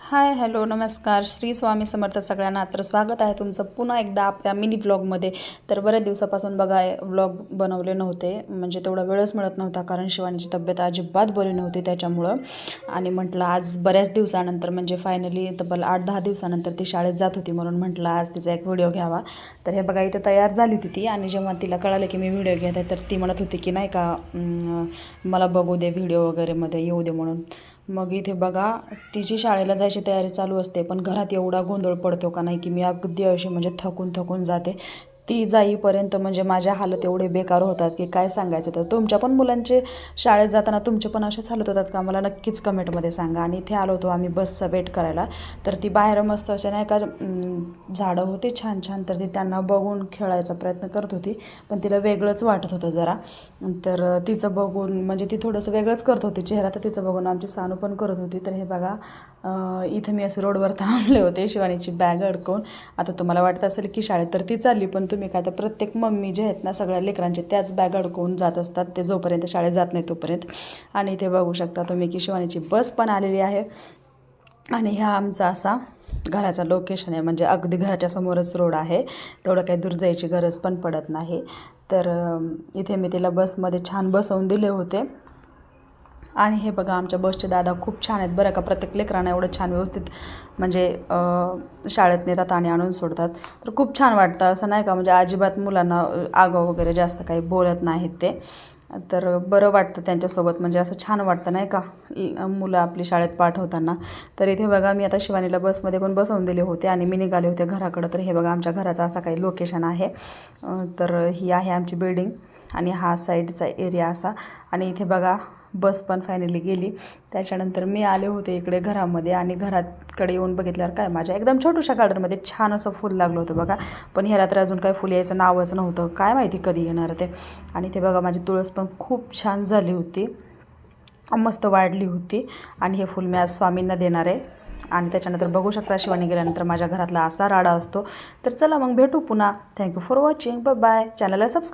Hi hello नमस्कार श्री स्वामी समर्थ सगळ्यांना. तर स्वागत आहे तुमचं पुन्हा एकदा आपल्या मिनी व्लॉगमध्ये. तर बऱ्याच दिवसापासून बघा व्लॉग बनवले नव्हते, म्हणजे तेवढा वेळच मिळत नव्हता, कारण शिवानीची तब्येत अजिबात बरी नव्हती त्याच्यामुळं. आणि म्हटलं आज बऱ्याच दिवसानंतर, म्हणजे फायनली तब्बल 8-10 दिवसानंतर ती शाळेत जात होती, म्हणून म्हटलं आज तिचा एक व्हिडिओ घ्यावा. तर हे बघा इथे तयार झाली होती ती, आणि जेव्हा तिला कळालं की मी व्हिडिओ घेत आहे तर ती म्हणत होती की नाही का मला बघू दे व्हिडिओ वगैरेमध्ये येऊ दे म्हणून. मग इथे बघा तिची शाळेला जायची तयारी चालू असते, पण घरात एवढा गोंधळ पडतो का नाही की मी अगदी अशी म्हणजे थकून जाते. ती जाईपर्यंत म्हणजे माझ्या हालत एवढे बेकार होतात की काय सांगायचं. तर तुमच्या पण मुलांचे शाळेत जाताना तुमचे पण असेच हालत होतात का, मला नक्कीच कमेंटमध्ये सांगा. आणि इथे आलो होतो आम्ही बसचा वेट करायला. तर ती बाहेर मस्त अशा नाही का झाडं होते छान छान, तर ती त्यांना बघून खेळायचा प्रयत्न करत होती, पण तिला वेगळंच वाटत होतं जरा. तर तिचं बघून म्हणजे ती थोडंसं वेगळंच करत होती चेहरा, तर तिचं बघून आमची सानू पण करत होती. तर हे बघा इथं मी असं रोडवर थांबले होते शिवानीची बॅग अडकवून. आता तुम्हाला वाटत असेल की शाळेत तर ती चालली, पण तुम्ही काय, तर प्रत्येक मम्मी जे आहेत ना सगळ्या लेकरांचे त्याच बॅग अडकवून जात असतात, ते जोपर्यंत शाळेत जात नाही तोपर्यंत. आणि इथे बघू शकता तुम्ही की शिवानीची बस पण आलेली आहे. आणि ह्या आमचा असा घराचा लोकेशन आहे, म्हणजे अगदी घराच्या समोरच रोड आहे, तेवढं काही दूर जायची गरज पण पडत नाही. तर इथे मी तिला बसमध्ये छान बसवून दिले होते. आणि हे बघा आमच्या बसचे दादा खूप छान आहेत बरं का, प्रत्येक लेकरांना एवढं छान व्यवस्थित म्हणजे शाळेत नेतात आणि आणून सोडतात. तर खूप छान वाटतं असं नाही का, म्हणजे अजिबात मुलांना आगाऊ वगैरे जास्त काही बोलत नाहीत ते. तर बरं वाटतं त्यांच्यासोबत, म्हणजे असं छान वाटतं नाही का मुलं आपली शाळेत पाठवताना. तर इथे बघा मी आता शिवानीला बसमध्ये पण बसवून दिले होते आणि मी निघाले होते घराकडं. तर हे बघा आमच्या घराचा असा काही लोकेशन आहे. तर ही आहे आमची बिल्डिंग आणि हा साईडचा एरिया असा. आणि इथे बघा बस पण फायनली गेली. त्याच्यानंतर मी आले होते इकडे घरामध्ये, आणि घराकडे येऊन बघितल्यावर काय, माझ्या एकदम छोट्याशा गार्डनमध्ये छान असं फुल लागलं होतं बघा. पण ह्याला तर अजून काही फुल यायचं नावच नव्हतं, काय माहिती कधी येणार ते. आणि ते बघा माझी तुळस पण खूप छान झाली होती, मस्त वाढली होती. आणि हे फुल मी आज स्वामींना देणार आहे. आणि त्याच्यानंतर बघू शकता शिवानी गेल्यानंतर माझ्या घरातला असा राडा असतो. तर चला मग भेटू पुन्हा. Thank you for watching. बाय. चॅनलला सबस्क्राईब